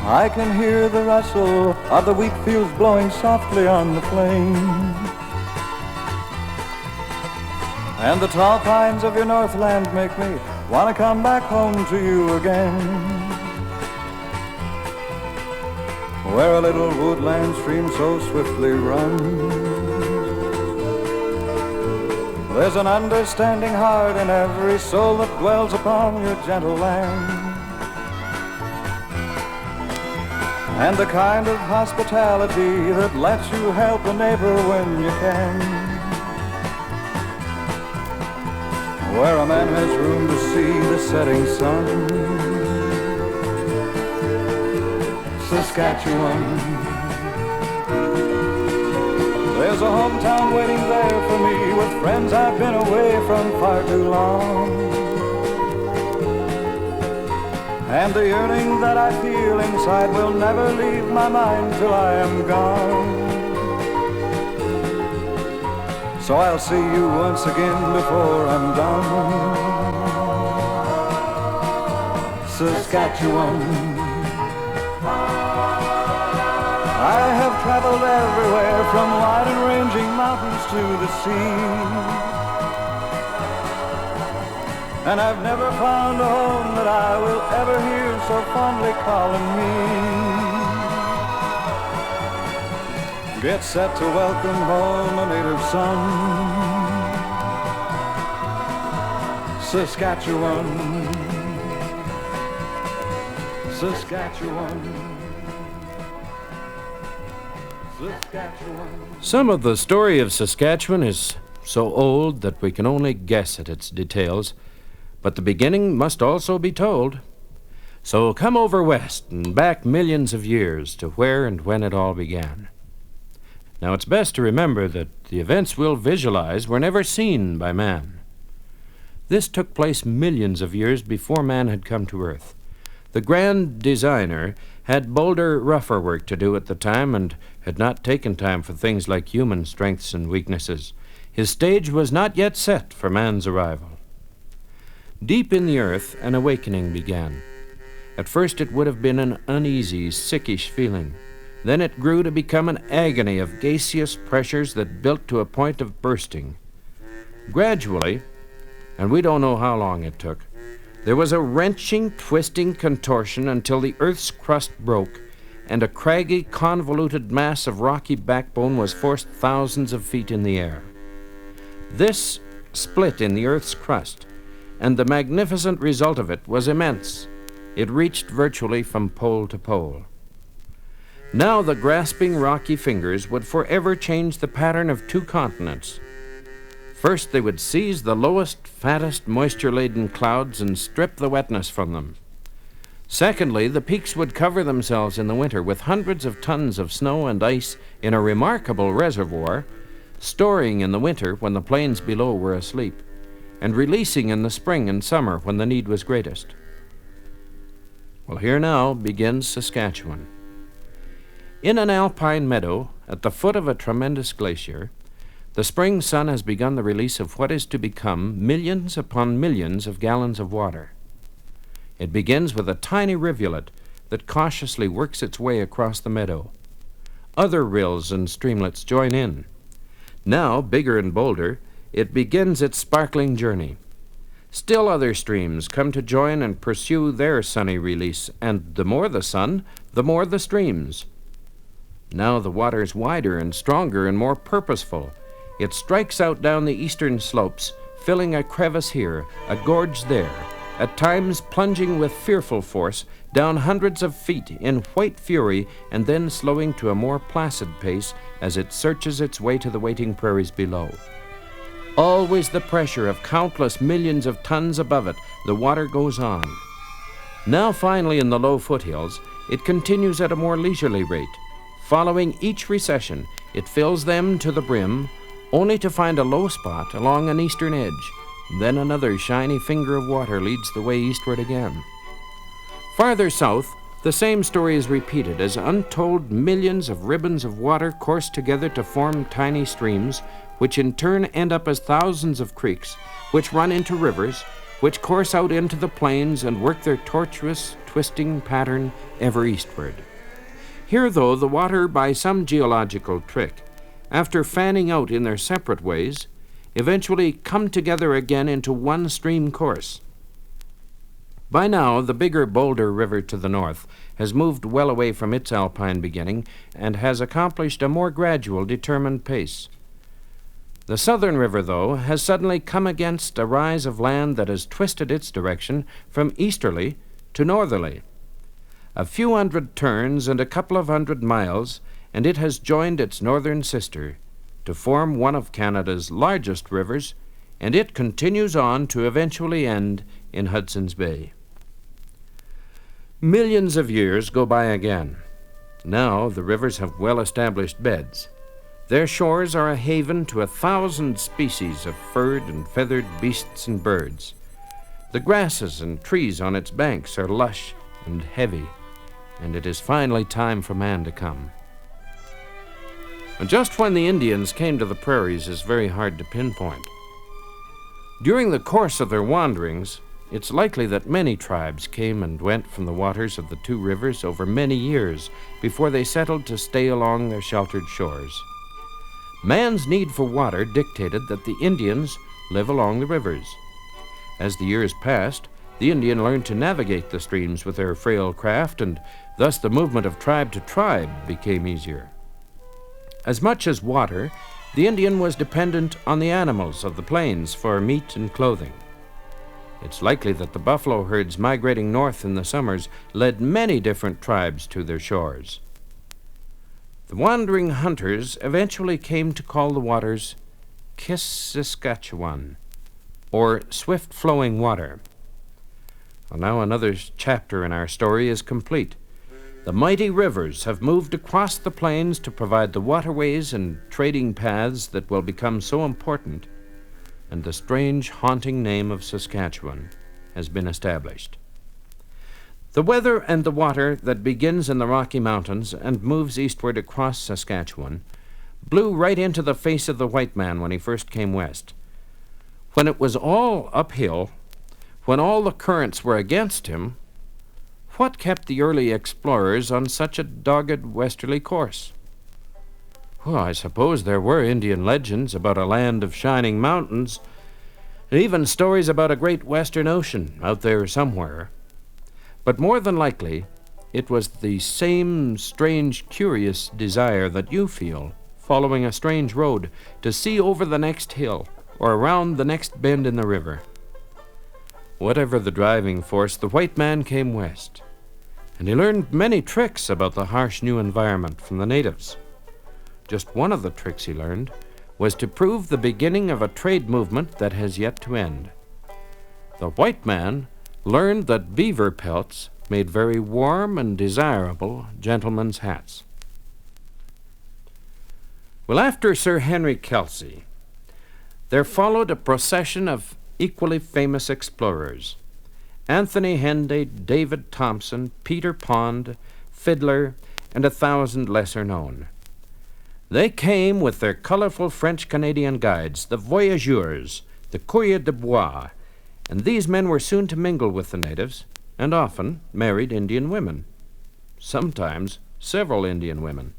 I can hear the rustle of the wheat fields blowing softly on the plain, and the tall pines of your northland make me want to come back home to you again, where a little woodland stream so swiftly runs. There's an understanding heart in every soul that dwells upon your gentle land, and the kind of hospitality that lets you help a neighbor when you can, where a man has room to see the setting sun. Saskatchewan, there's a hometown waiting there for me, with friends I've been away from far too long, and the yearning that I feel inside will never leave my mind till I am gone. So I'll see you once again before I'm done. Saskatchewan, I have traveled everywhere, from wide and ranging mountains to the sea, and I've never found a home that I will ever hear so fondly calling me. Get set to welcome home a native son. Saskatchewan, Saskatchewan. Some of the story of Saskatchewan is so old that we can only guess at its details, but the beginning must also be told. So come over west and back millions of years to where and when it all began. Now it's best to remember that the events we'll visualize were never seen by man. This took place millions of years before man had come to Earth. The grand designer had bolder, rougher work to do at the time and had not taken time for things like human strengths and weaknesses. His stage was not yet set for man's arrival. Deep in the earth, an awakening began. At first it would have been an uneasy, sickish feeling. Then it grew to become an agony of gaseous pressures that built to a point of bursting. Gradually, and we don't know how long it took, there was a wrenching, twisting contortion until the Earth's crust broke, and a craggy, convoluted mass of rocky backbone was forced thousands of feet in the air. This split in the Earth's crust, and the magnificent result of it was immense. It reached virtually from pole to pole. Now the grasping rocky fingers would forever change the pattern of two continents. First, they would seize the lowest, fattest, moisture-laden clouds and strip the wetness from them. Secondly, the peaks would cover themselves in the winter with hundreds of tons of snow and ice in a remarkable reservoir, storing in the winter when the plains below were asleep, and releasing in the spring and summer when the need was greatest. Well, here now begins Saskatchewan. In an alpine meadow at the foot of a tremendous glacier, the spring sun has begun the release of what is to become millions upon millions of gallons of water. It begins with a tiny rivulet that cautiously works its way across the meadow. Other rills and streamlets join in. Now, bigger and bolder, it begins its sparkling journey. Still other streams come to join and pursue their sunny release, and the more the sun, the more the streams. Now the water's wider and stronger and more purposeful. It strikes out down the eastern slopes, filling a crevice here, a gorge there, at times plunging with fearful force down hundreds of feet in white fury, and then slowing to a more placid pace as it searches its way to the waiting prairies below. Always the pressure of countless millions of tons above it, the water goes on. Now finally in the low foothills, it continues at a more leisurely rate. Following each recession, it fills them to the brim, only to find a low spot along an eastern edge. Then another shiny finger of water leads the way eastward again. Farther south, the same story is repeated as untold millions of ribbons of water course together to form tiny streams, which in turn end up as thousands of creeks, which run into rivers, which course out into the plains and work their tortuous, twisting pattern ever eastward. Here, though, the water, by some geological trick, after fanning out in their separate ways, eventually come together again into one stream course. By now, the bigger Boulder River to the north has moved well away from its alpine beginning and has accomplished a more gradual, determined pace. The southern river, though, has suddenly come against a rise of land that has twisted its direction from easterly to northerly. A few hundred turns and a couple of 100 miles, and it has joined its northern sister to form one of Canada's largest rivers, and it continues on to eventually end in Hudson's Bay. Millions of years go by again. Now the rivers have well-established beds. Their shores are a haven to 1,000 species of furred and feathered beasts and birds. The grasses and trees on its banks are lush and heavy, and it is finally time for man to come. And just when the Indians came to the prairies is very hard to pinpoint. During the course of their wanderings, it's likely that many tribes came and went from the waters of the two rivers over many years before they settled to stay along their sheltered shores. Man's need for water dictated that the Indians live along the rivers. As the years passed, the Indian learned to navigate the streams with their frail craft, and thus the movement of tribe to tribe became easier. As much as water, the Indian was dependent on the animals of the plains for meat and clothing. It's likely that the buffalo herds migrating north in the summers led many different tribes to their shores. The wandering hunters eventually came to call the waters Kiss Saskatchewan, or swift-flowing water. Well, now another chapter in our story is complete. The mighty rivers have moved across the plains to provide the waterways and trading paths that will become so important, and the strange, haunting name of Saskatchewan has been established. The weather and the water that begins in the Rocky Mountains and moves eastward across Saskatchewan blew right into the face of the white man when he first came west. When it was all uphill, when all the currents were against him, what kept the early explorers on such a dogged westerly course? Well, I suppose there were Indian legends about a land of shining mountains, and even stories about a great western ocean out there somewhere. But more than likely, it was the same strange, curious desire that you feel following a strange road to see over the next hill or around the next bend in the river. Whatever the driving force, the white man came west, and he learned many tricks about the harsh new environment from the natives. Just one of the tricks he learned was to prove the beginning of a trade movement that has yet to end. The white man learned that beaver pelts made very warm and desirable gentlemen's hats. Well, after Sir Henry Kelsey, there followed a procession of equally famous explorers: Anthony Henday, David Thompson, Peter Pond, Fiddler, and 1,000 lesser known. They came with their colorful French-Canadian guides, the voyageurs, the coureurs de bois, and these men were soon to mingle with the natives and often married Indian women, sometimes several Indian women.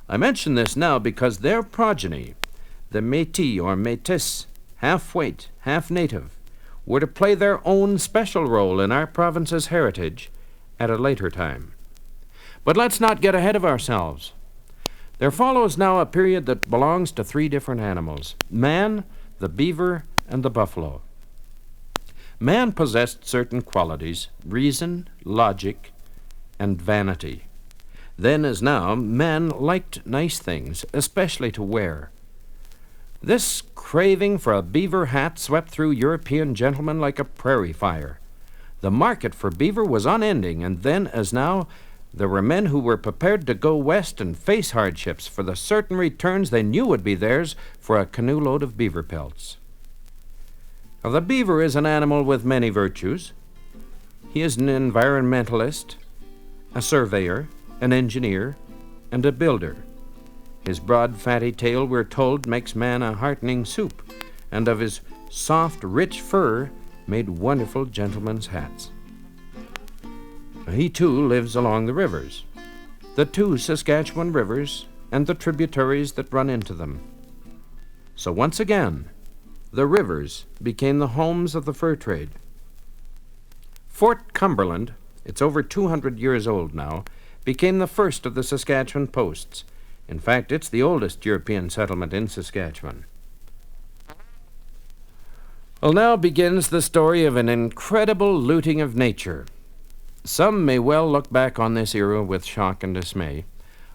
I mention this now because their progeny, the Métis or Métis, half-white, half-native, were to play their own special role in our province's heritage at a later time. But let's not get ahead of ourselves. There follows now a period that belongs to 3 different animals: man, the beaver, and the buffalo. Man possessed certain qualities: reason, logic, and vanity. Then as now, man liked nice things, especially to wear. This craving for a beaver hat swept through European gentlemen like a prairie fire. The market for beaver was unending, and then as now, there were men who were prepared to go west and face hardships for the certain returns they knew would be theirs for a canoe load of beaver pelts. Now, the beaver is an animal with many virtues. He is an environmentalist, a surveyor, an engineer, and a builder. His broad, fatty tail, we're told, makes man a heartening soup, and of his soft, rich fur, made wonderful gentlemen's hats. He too lives along the rivers, the two Saskatchewan rivers and the tributaries that run into them. So once again, the rivers became the homes of the fur trade. Fort Cumberland, it's over 200 years old now, became the first of the Saskatchewan posts. In fact, it's the oldest European settlement in Saskatchewan. Well, now begins the story of an incredible looting of nature. Some may well look back on this era with shock and dismay.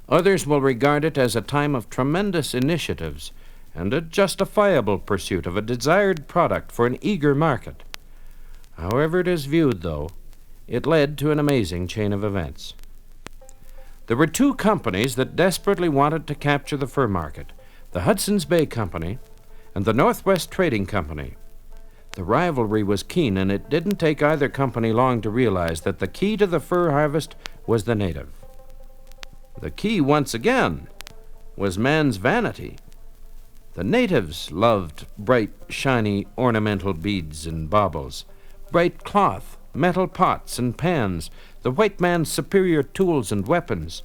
Others will regard it as a time of tremendous initiatives and a justifiable pursuit of a desired product for an eager market. However it is viewed, though, it led to an amazing chain of events. There were two companies that desperately wanted to capture the fur market, the Hudson's Bay Company and the Northwest Trading Company. The rivalry was keen, and it didn't take either company long to realize that the key to the fur harvest was the native. The key, once again, was man's vanity. The natives loved bright, shiny, ornamental beads and baubles, bright cloth, metal pots and pans, the white man's superior tools and weapons.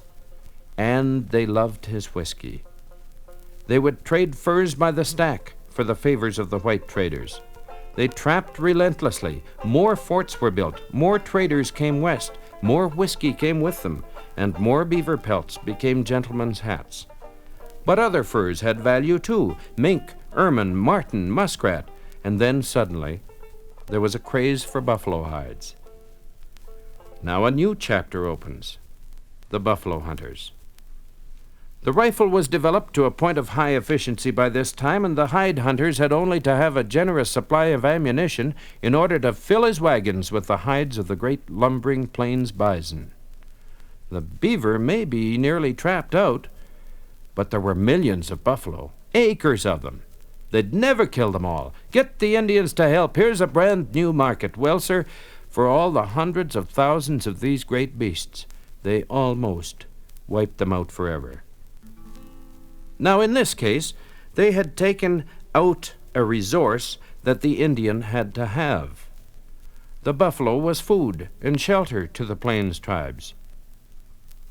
And they loved his whiskey. They would trade furs by the stack for the favors of the white traders. They trapped relentlessly. More forts were built, more traders came west, more whiskey came with them, and more beaver pelts became gentlemen's hats. But other furs had value too: mink, ermine, marten, muskrat, and then suddenly there was a craze for buffalo hides. Now a new chapter opens: the buffalo hunters. The rifle was developed to a point of high efficiency by this time, and the hide hunters had only to have a generous supply of ammunition in order to fill his wagons with the hides of the great lumbering plains bison. The beaver may be nearly trapped out, but there were millions of buffalo, acres of them. They'd never kill them all. Get the Indians to help. Here's a brand new market. Well, sir, for all the hundreds of thousands of these great beasts, they almost wiped them out forever. Now, in this case, they had taken out a resource that the Indian had to have. The buffalo was food and shelter to the plains tribes.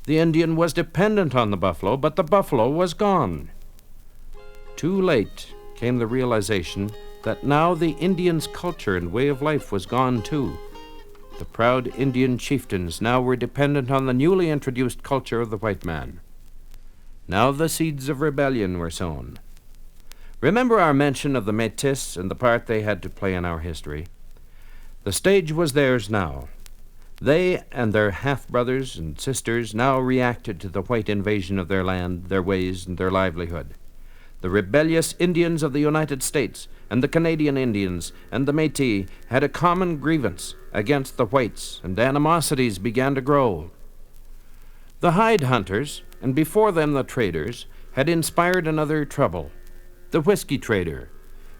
The Indian was dependent on the buffalo, but the buffalo was gone. Too late came the realization that now the Indian's culture and way of life was gone too. The proud Indian chieftains now were dependent on the newly introduced culture of the white man. Now the seeds of rebellion were sown. Remember our mention of the Métis and the part they had to play in our history. The stage was theirs now. They and their half-brothers and sisters now reacted to the white invasion of their land, their ways, and their livelihood. The rebellious Indians of the United States and the Canadian Indians and the Métis had a common grievance against the whites, and animosities began to grow. The hide hunters, and before them the traders, had inspired another trouble, the whiskey trader,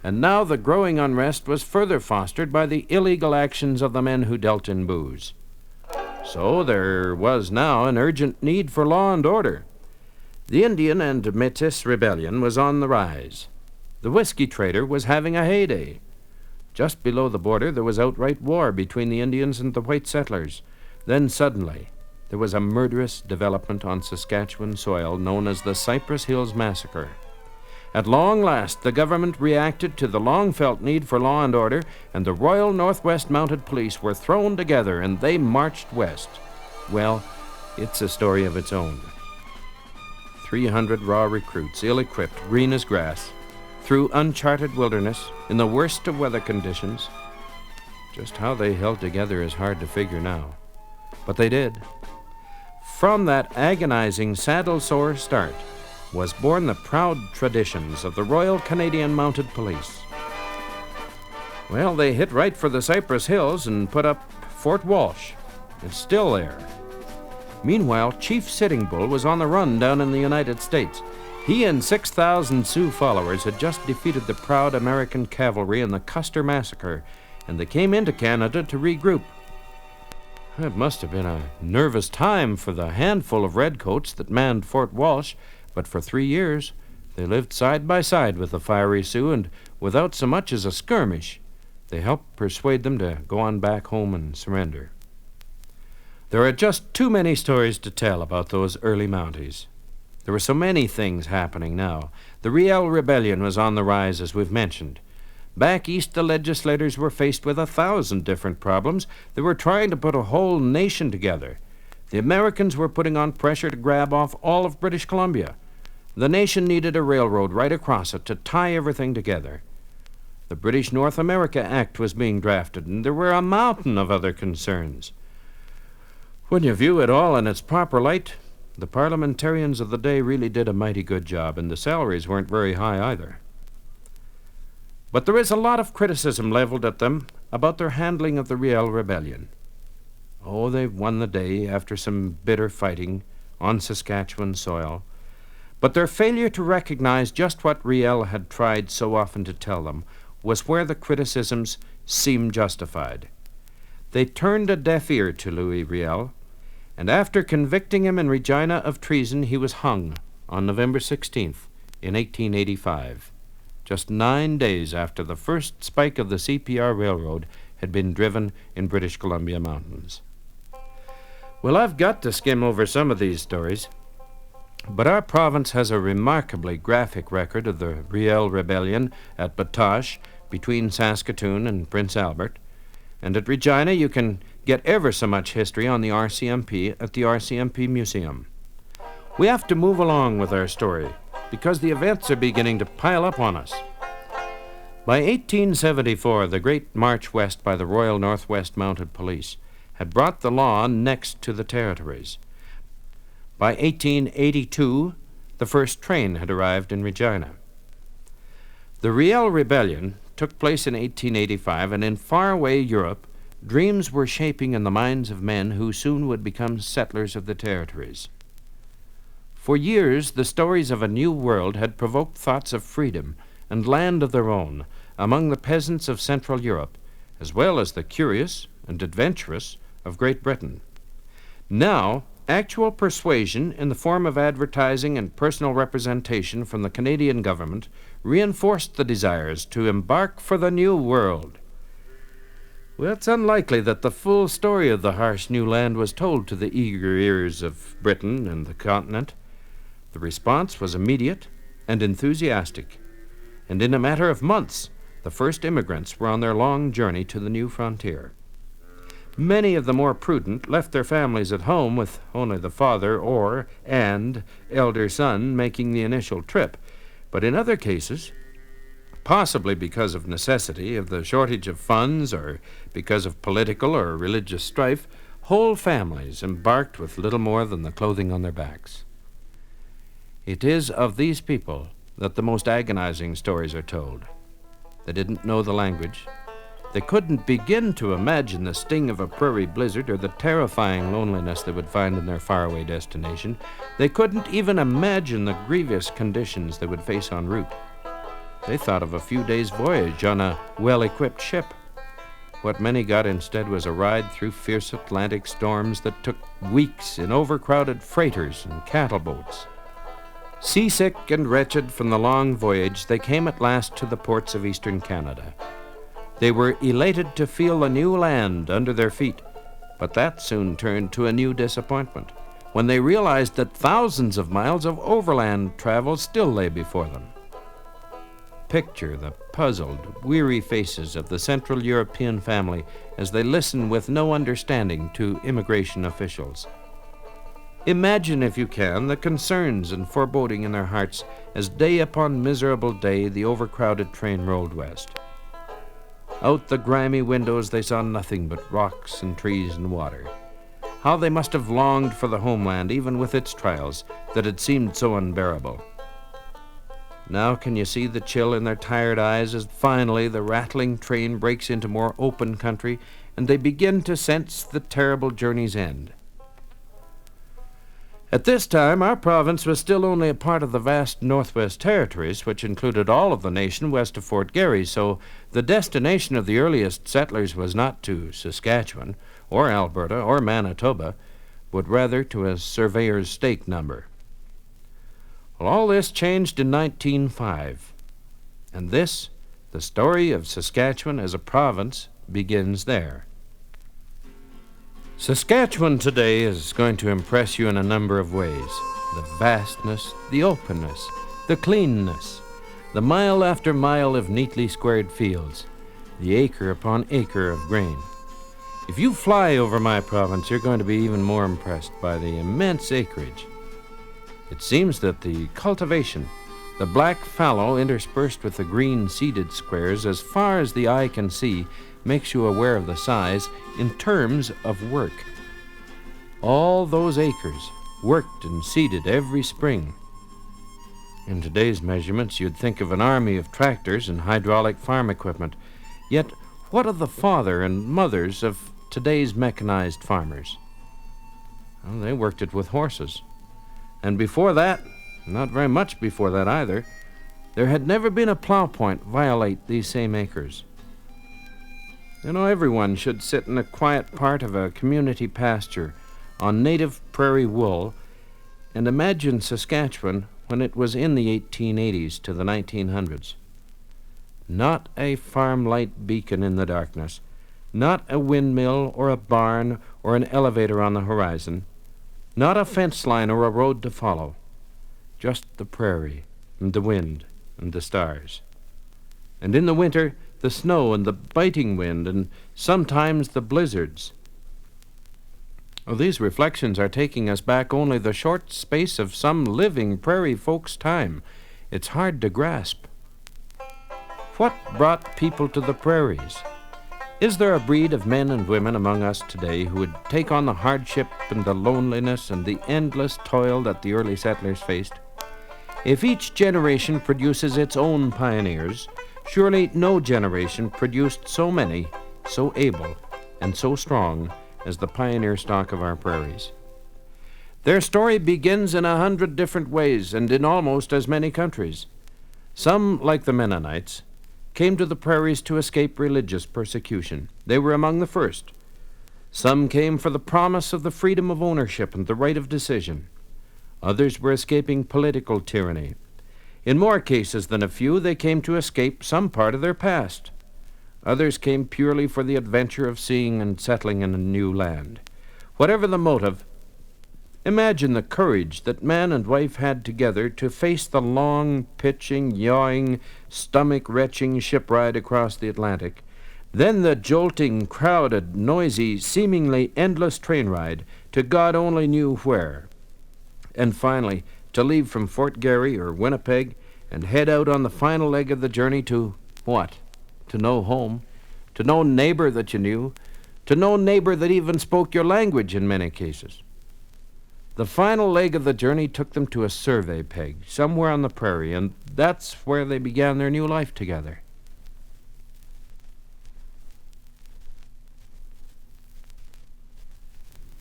and now the growing unrest was further fostered by the illegal actions of the men who dealt in booze. So there was now an urgent need for law and order. The Indian and Métis rebellion was on the rise. The whiskey trader was having a heyday. Just below the border there was outright war between the Indians and the white settlers. Then suddenly there was a murderous development on Saskatchewan soil known as the Cypress Hills Massacre. At long last, the government reacted to the long-felt need for law and order, and the Royal Northwest Mounted Police were thrown together, and they marched west. Well, it's a story of its own. 300 raw recruits, ill-equipped, green as grass, through uncharted wilderness, in the worst of weather conditions. Just how they held together is hard to figure now. But they did. From that agonizing, saddle-sore start was born the proud traditions of the Royal Canadian Mounted Police. Well, they hit right for the Cypress Hills and put up Fort Walsh. It's still there. Meanwhile, Chief Sitting Bull was on the run down in the United States. He and 6,000 Sioux followers had just defeated the proud American cavalry in the Custer Massacre, and they came into Canada to regroup. It must have been a nervous time for the handful of redcoats that manned Fort Walsh, but for 3 years they lived side by side with the fiery Sioux, and without so much as a skirmish, They helped persuade them to go on back home and surrender. There are just too many stories to tell about those early Mounties. There were so many things happening now. The Riel Rebellion was on the rise, as we've mentioned. Back east, the legislators were faced with 1,000 different problems. They were trying to put a whole nation together. The Americans were putting on pressure to grab off all of British Columbia. The nation needed a railroad right across it to tie everything together. The British North America Act was being drafted, and there were a mountain of other concerns. When you view it all in its proper light, the parliamentarians of the day really did a mighty good job, and the salaries weren't very high either. But there is a lot of criticism leveled at them about their handling of the Riel Rebellion. Oh, they won the day after some bitter fighting on Saskatchewan soil, but their failure to recognize just what Riel had tried so often to tell them was where the criticisms seemed justified. They turned a deaf ear to Louis Riel, and after convicting him in Regina of treason, he was hung on November 16th in 1885, just 9 days after the first spike of the CPR Railroad had been driven in British Columbia mountains. Well, I've got to skim over some of these stories, but our province has a remarkably graphic record of the Riel Rebellion at Batoche between Saskatoon and Prince Albert, and at Regina you can get ever so much history on the RCMP at the RCMP Museum. We have to move along with our story because the events are beginning to pile up on us. By 1874, the great march west by the Royal Northwest Mounted Police had brought the law next to the territories. By 1882, the first train had arrived in Regina. The Riel Rebellion took place in 1885, and in faraway Europe, dreams were shaping in the minds of men who soon would become settlers of the territories. For years, the stories of a new world had provoked thoughts of freedom and land of their own among the peasants of Central Europe, as well as the curious and adventurous of Great Britain. Now, actual persuasion in the form of advertising and personal representation from the Canadian government reinforced the desires to embark for the New World. Well, it's unlikely that the full story of the harsh new land was told to the eager ears of Britain and the continent. The response was immediate and enthusiastic, and in a matter of months, the first immigrants were on their long journey to the new frontier. Many of the more prudent left their families at home with only the father and elder son making the initial trip, but in other cases, possibly because of necessity, of the shortage of funds, or because of political or religious strife, whole families embarked with little more than the clothing on their backs. It is of these people that the most agonizing stories are told. They didn't know the language. They couldn't begin to imagine the sting of a prairie blizzard or the terrifying loneliness they would find in their faraway destination. They couldn't even imagine the grievous conditions they would face en route. They thought of a few days' voyage on a well-equipped ship. What many got instead was a ride through fierce Atlantic storms that took weeks in overcrowded freighters and cattle boats. Seasick and wretched from the long voyage, they came at last to the ports of eastern Canada. They were elated to feel a new land under their feet, but that soon turned to a new disappointment when they realized that thousands of miles of overland travel still lay before them. Picture the puzzled, weary faces of the Central European family as they listen with no understanding to immigration officials. Imagine, if you can, the concerns and foreboding in their hearts as day upon miserable day the overcrowded train rolled west. Out the grimy windows they saw nothing but rocks and trees and water. How they must have longed for the homeland, even with its trials, that had seemed so unbearable. Now can you see the chill in their tired eyes as finally the rattling train breaks into more open country and they begin to sense the terrible journey's end? At this time, our province was still only a part of the vast Northwest Territories, which included all of the nation west of Fort Garry, so the destination of the earliest settlers was not to Saskatchewan, or Alberta, or Manitoba, but rather to a surveyor's stake number. Well, all this changed in 1905, and this The story of Saskatchewan as a province begins there. Saskatchewan today is going to impress you in a number of ways. The vastness, the openness, the cleanness, the mile after mile of neatly squared fields, the acre upon acre of grain. If you fly over my province, you're going to be even more impressed by the immense acreage. It seems that the cultivation, the black fallow interspersed with the green seeded squares as far as the eye can see, makes you aware of the size in terms of work. All those acres worked and seeded every spring. In today's measurements, you'd think of an army of tractors and hydraulic farm equipment. Yet, what of the father and mothers of today's mechanized farmers? Well, they worked it with horses. And before that, not very much before that either, there had never been a plow point violate these same acres. You know, everyone should sit in a quiet part of a community pasture on native prairie wool and imagine Saskatchewan when it was in the 1880s to the 1900s. Not a farm light beacon in the darkness, not a windmill or a barn or an elevator on the horizon, not a fence line or a road to follow, just the prairie and the wind and the stars. And in the winter, the snow and the biting wind and sometimes the blizzards. Oh, these reflections are taking us back only the short space of some living prairie folks' time. It's hard to grasp. What brought people to the prairies? Is there a breed of men and women among us today who would take on the hardship and the loneliness and the endless toil that the early settlers faced? If each generation produces its own pioneers, surely no generation produced so many, so able, and so strong as the pioneer stock of our prairies. Their story begins in 100 different ways and in almost as many countries. Some, like the Mennonites, came to the prairies to escape religious persecution. They were among the first. Some came for the promise of the freedom of ownership and the right of decision. Others were escaping political tyranny. In more cases than a few, they came to escape some part of their past. Others came purely for the adventure of seeing and settling in a new land. Whatever the motive, imagine the courage that man and wife had together to face the long, pitching, yawing, stomach-wrenching ship ride across the Atlantic, then the jolting, crowded, noisy, seemingly endless train ride to God only knew where, and finally to leave from Fort Garry or Winnipeg and head out on the final leg of the journey to what? To no home, to no neighbor that you knew, to no neighbor that even spoke your language in many cases. The final leg of the journey took them to a survey peg somewhere on the prairie, and that's where they began their new life together.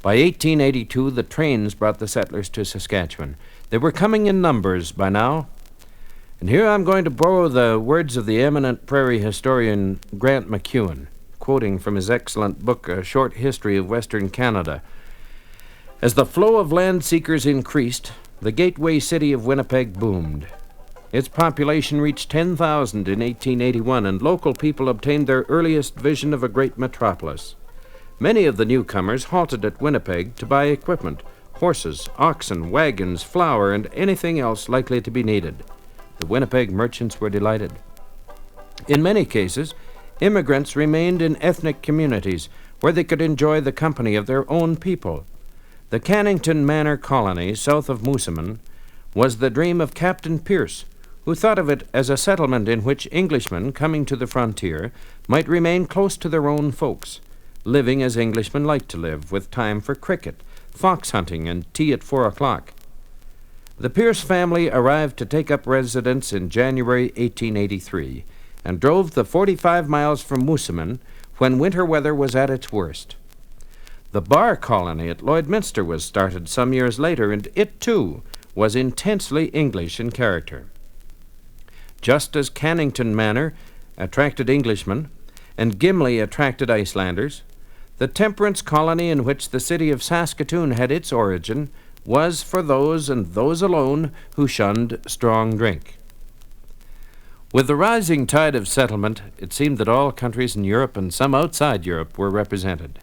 By 1882, the trains brought the settlers to Saskatchewan. They were coming in numbers by now. And here I'm going to borrow the words of the eminent prairie historian Grant McEwen, quoting from his excellent book, A Short History of Western Canada. As the flow of land seekers increased, the gateway city of Winnipeg boomed. Its population reached 10,000 in 1881, and local people obtained their earliest vision of a great metropolis. Many of the newcomers halted at Winnipeg to buy equipment, horses, oxen, wagons, flour, and anything else likely to be needed. The Winnipeg merchants were delighted. In many cases, immigrants remained in ethnic communities where they could enjoy the company of their own people. The Cannington Manor colony, south of Moosomin, was the dream of Captain Pierce, who thought of it as a settlement in which Englishmen coming to the frontier might remain close to their own folks, living as Englishmen like to live, with time for cricket, fox hunting, and tea at 4 o'clock. The Pierce family arrived to take up residence in January 1883 and drove the 45 miles from Moosomin when winter weather was at its worst. The Bar colony at Lloydminster was started some years later, and it, too, was intensely English in character. Just as Cannington Manor attracted Englishmen and Gimli attracted Icelanders, the temperance colony in which the city of Saskatoon had its origin was for those and those alone who shunned strong drink. With the rising tide of settlement, it seemed that all countries in Europe and some outside Europe were represented.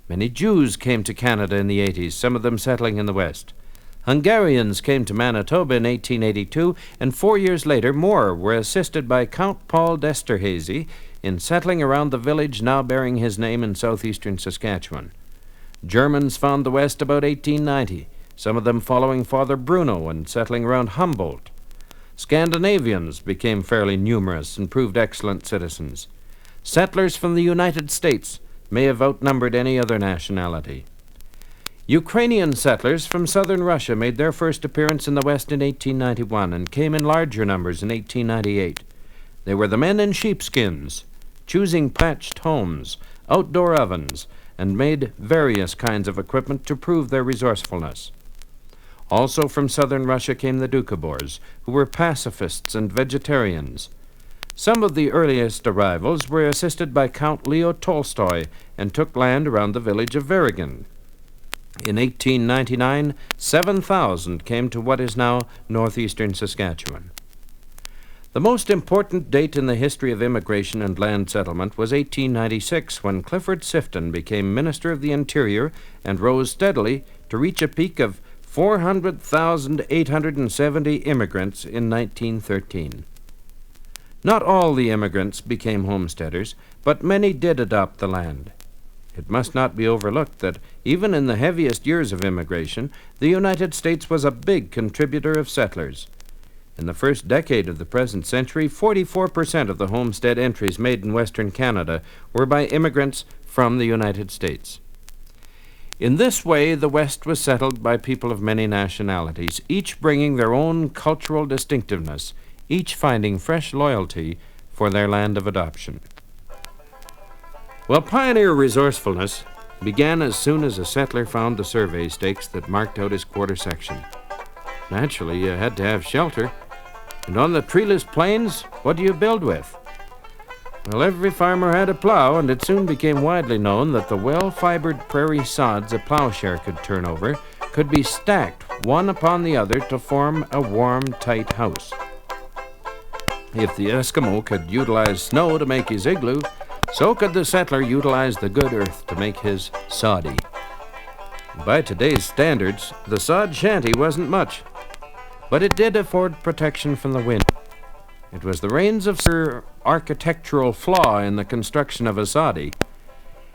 Many Jews came to Canada in the 80s, some of them settling in the West. Hungarians came to Manitoba in 1882, and 4 years later more were assisted by Count Paul d'Esterhazy in settling around the village now bearing his name in southeastern Saskatchewan. Germans found the West about 1890, some of them following Father Bruno and settling around Humboldt. Scandinavians became fairly numerous and proved excellent citizens. Settlers from the United States may have outnumbered any other nationality. Ukrainian settlers from southern Russia made their first appearance in the West in 1891 and came in larger numbers in 1898. They were the men in sheepskins, choosing patched homes, outdoor ovens, and made various kinds of equipment to prove their resourcefulness. Also from southern Russia came the Doukhobors, who were pacifists and vegetarians. Some of the earliest arrivals were assisted by Count Leo Tolstoy and took land around the village of Verigan. In 1899, 7,000 came to what is now northeastern Saskatchewan. The most important date in the history of immigration and land settlement was 1896, when Clifford Sifton became Minister of the Interior and rose steadily to reach a peak of 400,870 immigrants in 1913. Not all the immigrants became homesteaders, but many did adopt the land. It must not be overlooked that even in the heaviest years of immigration, the United States was a big contributor of settlers. In the first decade of the present century, 44% of the homestead entries made in Western Canada were by immigrants from the United States. In this way, the West was settled by people of many nationalities, each bringing their own cultural distinctiveness, each finding fresh loyalty for their land of adoption. Well, pioneer resourcefulness began as soon as a settler found the survey stakes that marked out his quarter section. Naturally, you had to have shelter, and on the treeless plains, what do you build with? Well, every farmer had a plow, and it soon became widely known that the well-fibered prairie sods a plowshare could turn over could be stacked one upon the other to form a warm, tight house. If the Eskimo could utilize snow to make his igloo, so could the settler utilize the good earth to make his soddy. By today's standards, the sod shanty wasn't much, but it did afford protection from the wind. It was the reins of architectural flaw in the construction of a soddy.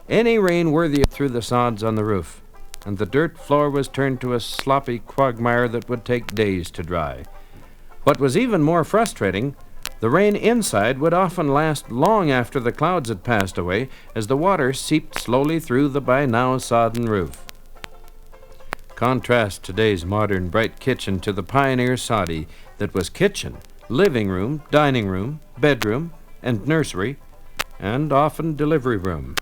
Any rain worthy threw the sods on the roof, and the dirt floor was turned to a sloppy quagmire that would take days to dry. What was even more frustrating, the rain inside would often last long after the clouds had passed away, as the water seeped slowly through the by now sodden roof. Contrast today's modern bright kitchen to the pioneer soddy that was kitchen, living room, dining room, bedroom, and nursery, and often delivery room.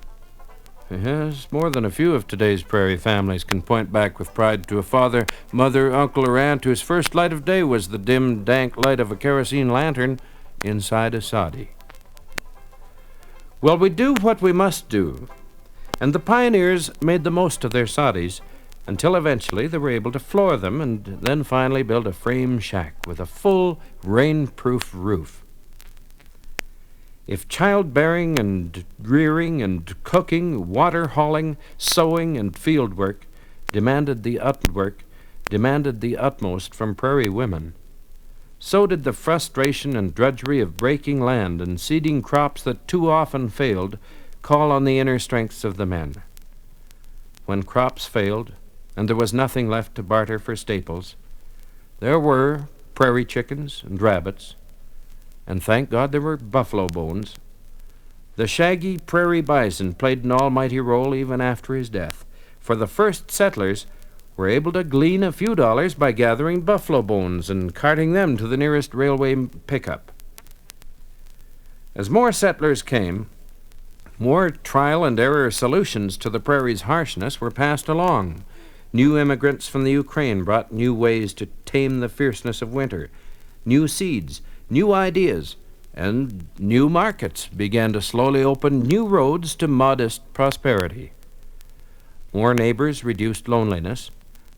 Yes, more than a few of today's prairie families can point back with pride to a father, mother, uncle, or aunt whose first light of day was the dim, dank light of a kerosene lantern inside a soddy. Well, we do what we must do, and the pioneers made the most of their soddies until eventually they were able to floor them and then finally build a frame shack with a full rain-proof roof. If childbearing and rearing and cooking, water hauling, sowing, and field work demanded the utmost from prairie women, so did the frustration and drudgery of breaking land and seeding crops that too often failed call on the inner strengths of the men. When crops failed, and there was nothing left to barter for staples, there were prairie chickens and rabbits, and thank God there were buffalo bones. The shaggy prairie bison played an almighty role even after his death, for the first settlers were able to glean a few dollars by gathering buffalo bones and carting them to the nearest railway pickup. As more settlers came, more trial and error solutions to the prairie's harshness were passed along. New immigrants from the Ukraine brought new ways to tame the fierceness of winter. New seeds, new ideas, and new markets began to slowly open new roads to modest prosperity. More neighbors reduced loneliness.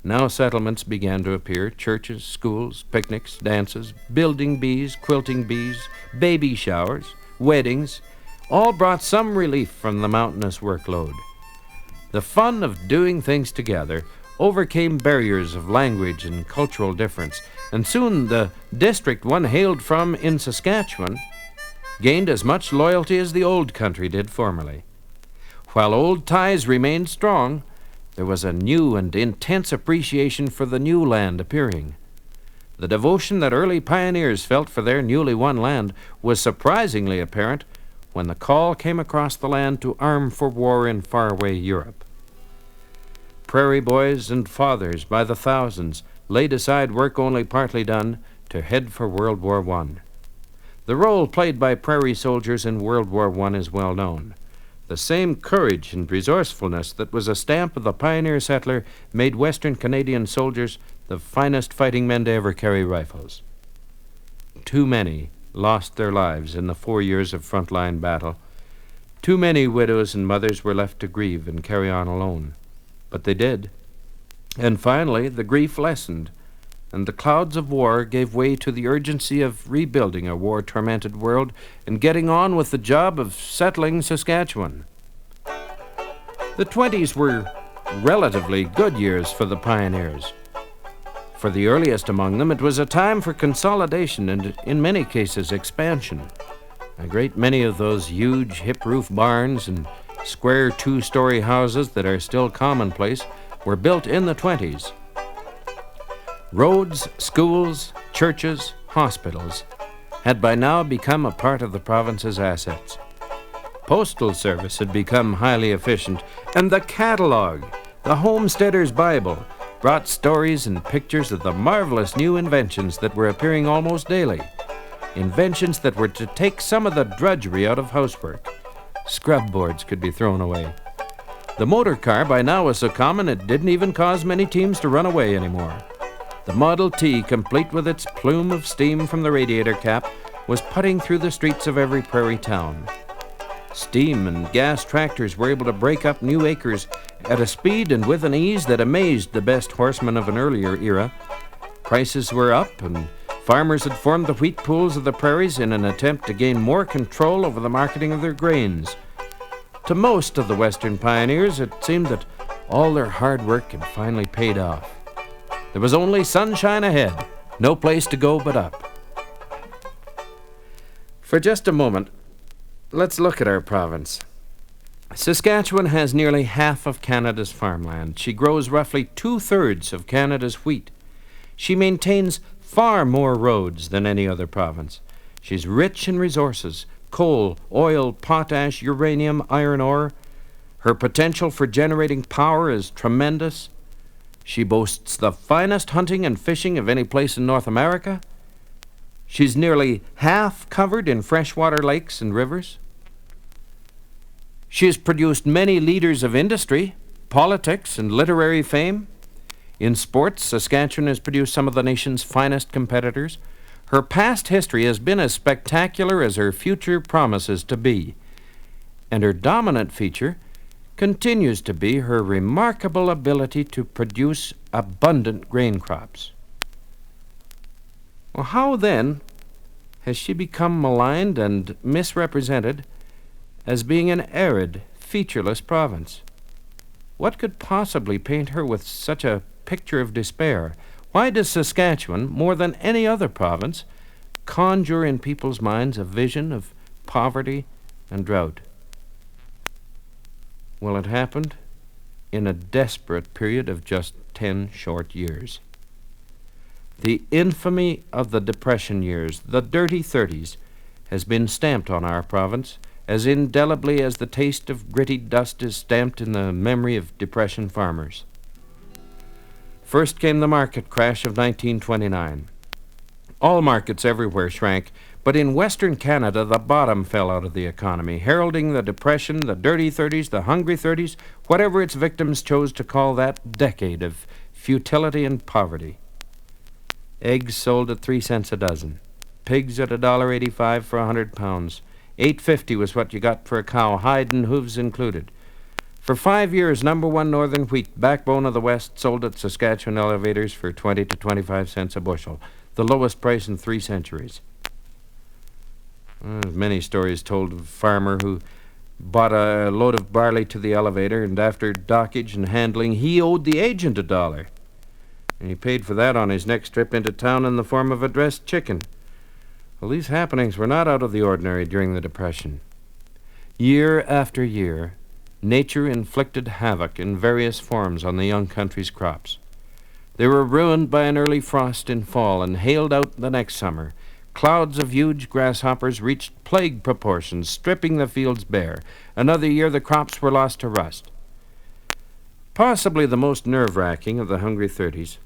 Now settlements began to appear, churches, schools, picnics, dances, building bees, quilting bees, baby showers, weddings, all brought some relief from the mountainous workload. The fun of doing things together overcame barriers of language and cultural difference, and soon the district one hailed from in Saskatchewan gained as much loyalty as the old country did formerly. While old ties remained strong, there was a new and intense appreciation for the new land appearing. The devotion that early pioneers felt for their newly won land was surprisingly apparent when the call came across the land to arm for war in faraway Europe. Prairie boys and fathers by the thousands laid aside work only partly done to head for World War I. The role played by prairie soldiers in World War I is well known. The same courage and resourcefulness that was a stamp of the pioneer settler made Western Canadian soldiers the finest fighting men to ever carry rifles. Too many lost their lives in the 4 years of frontline battle. Too many widows and mothers were left to grieve and carry on alone. But they did. And finally, the grief lessened, and the clouds of war gave way to the urgency of rebuilding a war-tormented world and getting on with the job of settling Saskatchewan. The 20s were relatively good years for the pioneers. For the earliest among them, it was a time for consolidation and, in many cases, expansion. A great many of those huge hip-roof barns and square two-story houses that are still commonplace were built in the 20s. Roads, schools, churches, hospitals had by now become a part of the province's assets. Postal service had become highly efficient, and the catalog, the Homesteader's Bible, brought stories and pictures of the marvelous new inventions that were appearing almost daily. Inventions that were to take some of the drudgery out of housework. Scrub boards could be thrown away. The motor car by now was so common it didn't even cause many teams to run away anymore. The Model T, complete with its plume of steam from the radiator cap, was putting through the streets of every prairie town. Steam and gas tractors were able to break up new acres at a speed and with an ease that amazed the best horsemen of an earlier era. Prices were up, and farmers had formed the wheat pools of the prairies in an attempt to gain more control over the marketing of their grains. To most of the Western pioneers, it seemed that all their hard work had finally paid off. There was only sunshine ahead, no place to go but up. For just a moment, let's look at our province. Saskatchewan has nearly half of Canada's farmland. She grows roughly 2/3 of Canada's wheat. She maintains far more roads than any other province. She's rich in resources: coal, oil, potash, uranium, iron ore. Her potential for generating power is tremendous. She boasts the finest hunting and fishing of any place in North America. She's nearly half covered in freshwater lakes and rivers. She has produced many leaders of industry, politics, and literary fame. In sports, Saskatchewan has produced some of the nation's finest competitors. Her past history has been as spectacular as her future promises to be. And her dominant feature continues to be her remarkable ability to produce abundant grain crops. Well, how then has she become maligned and misrepresented as being an arid, featureless province? What could possibly paint her with such a picture of despair? Why does Saskatchewan, more than any other province, conjure in people's minds a vision of poverty and drought? Well, it happened in a desperate period of just 10 short years. The infamy of the Depression years, the dirty 30s, has been stamped on our province as indelibly as the taste of gritty dust is stamped in the memory of Depression farmers. First came the market crash of 1929. All markets everywhere shrank, but in Western Canada the bottom fell out of the economy, heralding the Depression, the dirty 30s, the hungry 30s, whatever its victims chose to call that decade of futility and poverty. Eggs sold at 3 cents a dozen. Pigs at $1.85 for 100 pounds. $8.50 was what you got for a cow, hide and hooves included. For 5 years, number one northern wheat, backbone of the West, sold at Saskatchewan elevators for 20 to 25 cents a bushel, the lowest price in 3 centuries. There's many stories told of a farmer who bought a load of barley to the elevator, and after dockage and handling, he owed the agent $1. And he paid for that on his next trip into town in the form of a dressed chicken. Well, these happenings were not out of the ordinary during the Depression. Year after year, nature inflicted havoc in various forms on the young country's crops. They were ruined by an early frost in fall and hailed out the next summer. Clouds of huge grasshoppers reached plague proportions, stripping the fields bare. Another year the crops were lost to rust. Possibly the most nerve-wracking of the hungry 30s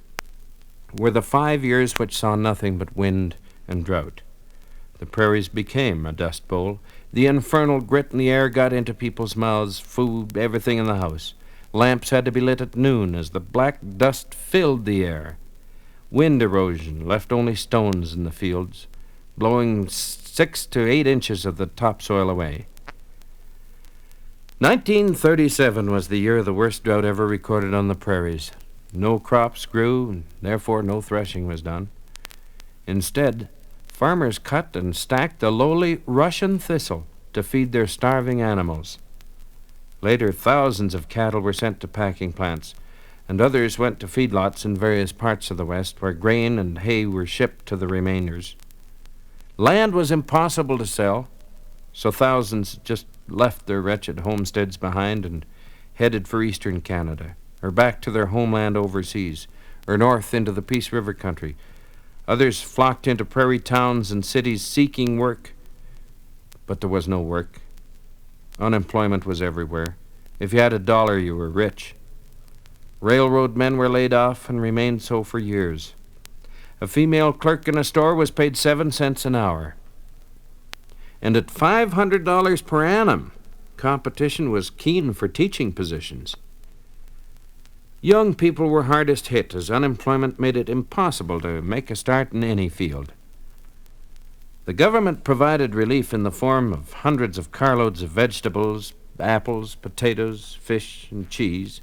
were the 5 years which saw nothing but wind and drought. The prairies became a dust bowl. The infernal grit in the air got into people's mouths, food, everything in the house. Lamps had to be lit at noon as the black dust filled the air. Wind erosion left only stones in the fields, blowing 6 to 8 inches of the topsoil away. 1937 was the year of the worst drought ever recorded on the prairies. No crops grew, and therefore no threshing was done. Instead, farmers cut and stacked the lowly Russian thistle to feed their starving animals. Later, thousands of cattle were sent to packing plants, and others went to feedlots in various parts of the West, where grain and hay were shipped to the remainders. Land was impossible to sell, so thousands just left their wretched homesteads behind and headed for eastern Canada, or back to their homeland overseas, or north into the Peace River country. Others flocked into prairie towns and cities seeking work, but there was no work. Unemployment was everywhere. If you had $1, you were rich. Railroad men were laid off and remained so for years. A female clerk in a store was paid 7 cents an hour. And at $500 per annum, competition was keen for teaching positions. Young people were hardest hit as unemployment made it impossible to make a start in any field. The government provided relief in the form of hundreds of carloads of vegetables, apples, potatoes, fish, and cheese.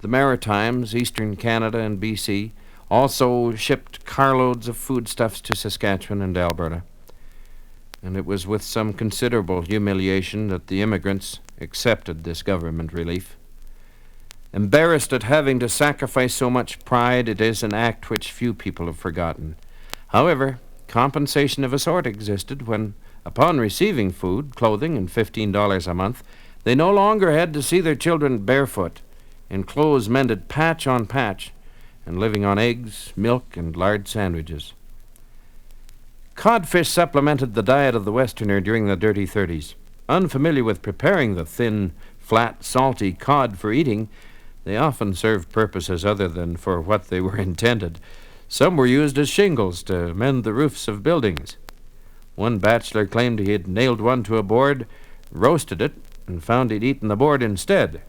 The Maritimes, Eastern Canada, and BC also shipped carloads of foodstuffs to Saskatchewan and Alberta. And it was with some considerable humiliation that the immigrants accepted this government relief. Embarrassed at having to sacrifice so much pride, it is an act which few people have forgotten. However, compensation of a sort existed when, upon receiving food, clothing, and $15 a month, they no longer had to see their children barefoot, in clothes mended patch on patch, and living on eggs, milk, and lard sandwiches. Codfish supplemented the diet of the Westerner during the dirty 30s. Unfamiliar with preparing the thin, flat, salty cod for eating, they often served purposes other than for what they were intended. Some were used as shingles to mend the roofs of buildings. One bachelor claimed he had nailed one to a board, roasted it, and found he'd eaten the board instead.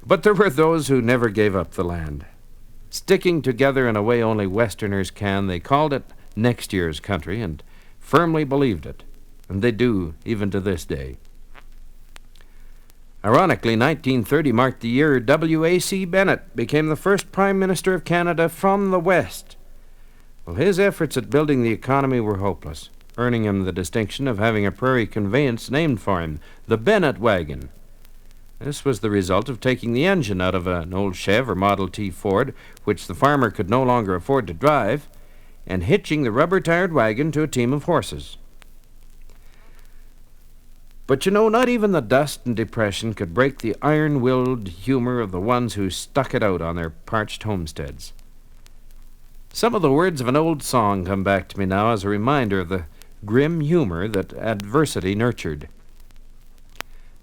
But there were those who never gave up the land. Sticking together in a way only Westerners can, they called it next year's country and firmly believed it, and they do even to this day. Ironically, 1930 marked the year W.A.C. Bennett became the first Prime Minister of Canada from the West. Well, his efforts at building the economy were hopeless, earning him the distinction of having a prairie conveyance named for him, the Bennett wagon. This was the result of taking the engine out of an old Chev or Model T Ford, which the farmer could no longer afford to drive, and hitching the rubber-tired wagon to a team of horses. But not even the dust and depression could break the iron-willed humor of the ones who stuck it out on their parched homesteads. Some of the words of an old song come back to me now as a reminder of the grim humor that adversity nurtured.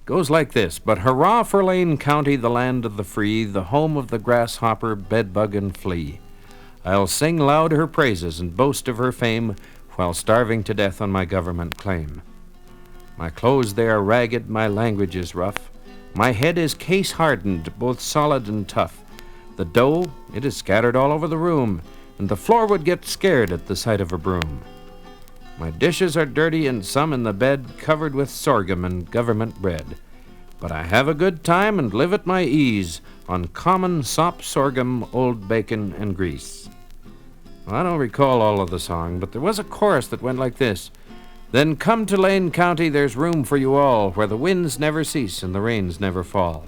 Goes like this: but hurrah for Lane County, the land of the free, the home of the grasshopper, bedbug, and flea. I'll sing loud her praises and boast of her fame while starving to death on my government claim. My clothes they are ragged, my language is rough. My head is case-hardened, both solid and tough. The dough, it is scattered all over the room, and the floor would get scared at the sight of a broom. My dishes are dirty, and some in the bed covered with sorghum and government bread. but I have a good time and live at my ease on common sop, sorghum, old bacon, and grease. Well, I don't recall all of the song, but there was a chorus that went like this. Then come to Lane County, there's room for you all, where the winds never cease and the rains never fall.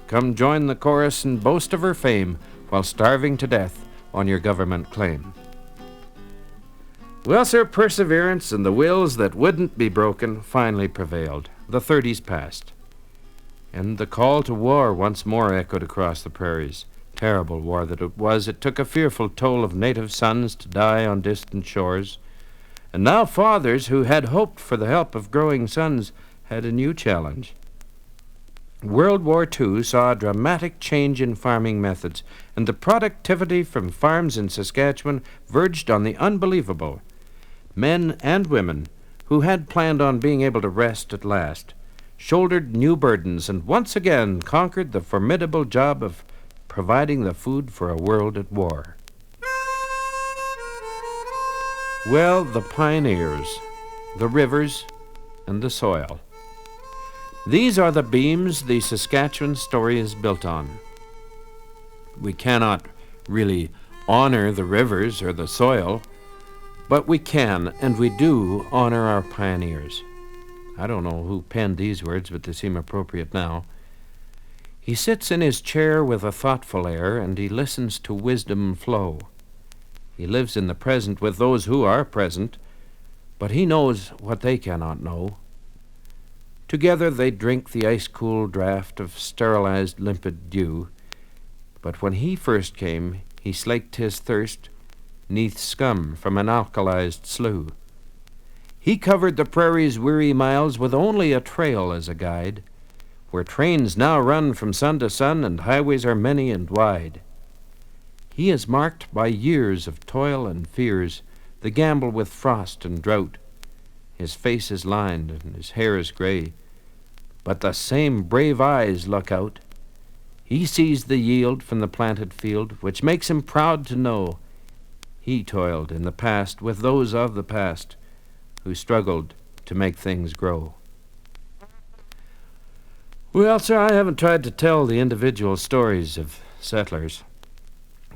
Come join the chorus and boast of her fame while starving to death on your government claim. Well, sir, perseverance and the wills that wouldn't be broken finally prevailed. The 30s passed, and the call to war once more echoed across the prairies. Terrible war that it was. It took a fearful toll of native sons to die on distant shores. And now fathers who had hoped for the help of growing sons had a new challenge. World War II saw a dramatic change in farming methods, and the productivity from farms in Saskatchewan verged on the unbelievable. Men and women who had planned on being able to rest at last shouldered new burdens and once again conquered the formidable job of providing the food for a world at war. Well, the pioneers, the rivers, and the soil. These are the beams the Saskatchewan story is built on. We cannot really honor the rivers or the soil, but we can, and we do, honor our pioneers. I don't know who penned these words, but they seem appropriate now. He sits in his chair with a thoughtful air, and he listens to wisdom flow. He lives in the present with those who are present, but he knows what they cannot know. Together they drink the ice-cool draught of sterilized limpid dew, but when he first came, he slaked his thirst 'neath scum from an alkalized slough. He covered the prairie's weary miles with only a trail as a guide, where trains now run from sun to sun and highways are many and wide. He is marked by years of toil and fears, the gamble with frost and drought. His face is lined and his hair is gray, but the same brave eyes look out. He sees the yield from the planted field, which makes him proud to know he toiled in the past with those of the past who struggled to make things grow. Well, sir, I haven't tried to tell the individual stories of settlers.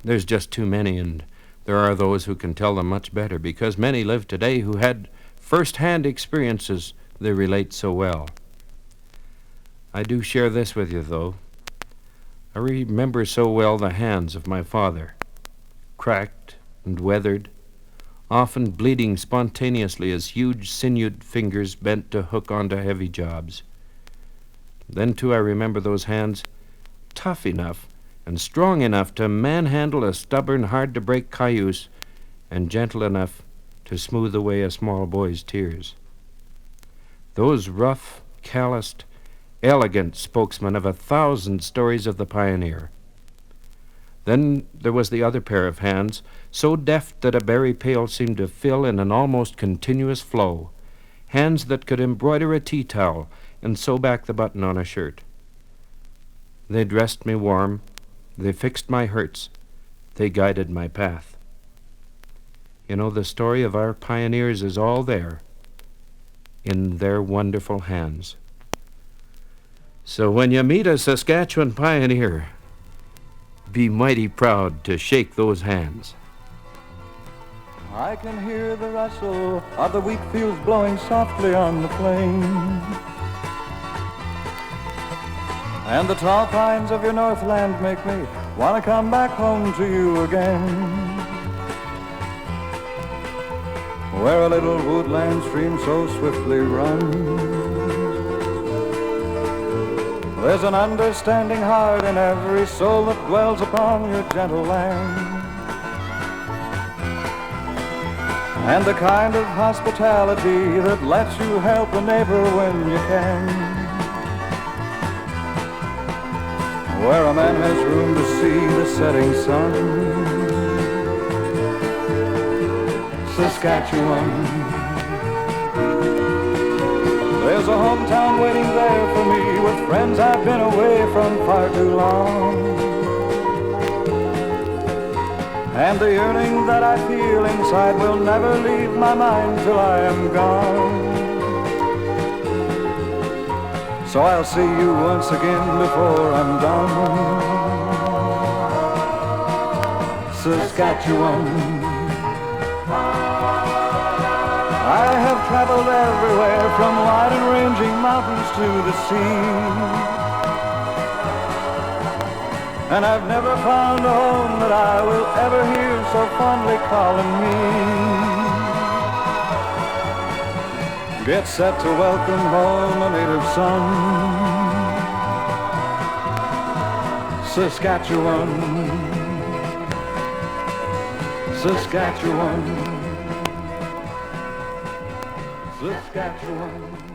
There's just too many, and there are those who can tell them much better, because many live today who had first-hand experiences they relate so well. I do share this with you, though. I remember so well the hands of my father, cracked and weathered, often bleeding spontaneously as huge sinewed fingers bent to hook onto heavy jobs. Then, too, I remember those hands, tough enough and strong enough to manhandle a stubborn, hard-to-break cayuse, and gentle enough to smooth away a small boy's tears. Those rough, calloused, elegant spokesmen of 1,000 stories of the pioneer. Then there was the other pair of hands, so deft that a berry pail seemed to fill in an almost continuous flow, hands that could embroider a tea towel and sew back the button on a shirt. They dressed me warm, they fixed my hurts, they guided my path. You know, the story of our pioneers is all there, in their wonderful hands. So when you meet a Saskatchewan pioneer, be mighty proud to shake those hands. I can hear the rustle of the wheat fields blowing softly on the plain, and the tall pines of your northland make me want to come back home to you again, where a little woodland stream so swiftly runs. There's an understanding heart in every soul that dwells upon your gentle land, and the kind of hospitality that lets you help a neighbor when you can, where a man has room to see the setting sun. Saskatchewan, there's a hometown waiting there for me, with friends I've been away from far too long, and the yearning that I feel inside will never leave my mind till I am gone. so I'll see you once again before I'm done. Saskatchewan, I have traveled everywhere, from wide and ranging mountains to the sea, and I've never found a home that I will ever hear so fondly calling me. Get set to welcome home a native son. Saskatchewan, Saskatchewan, Saskatchewan.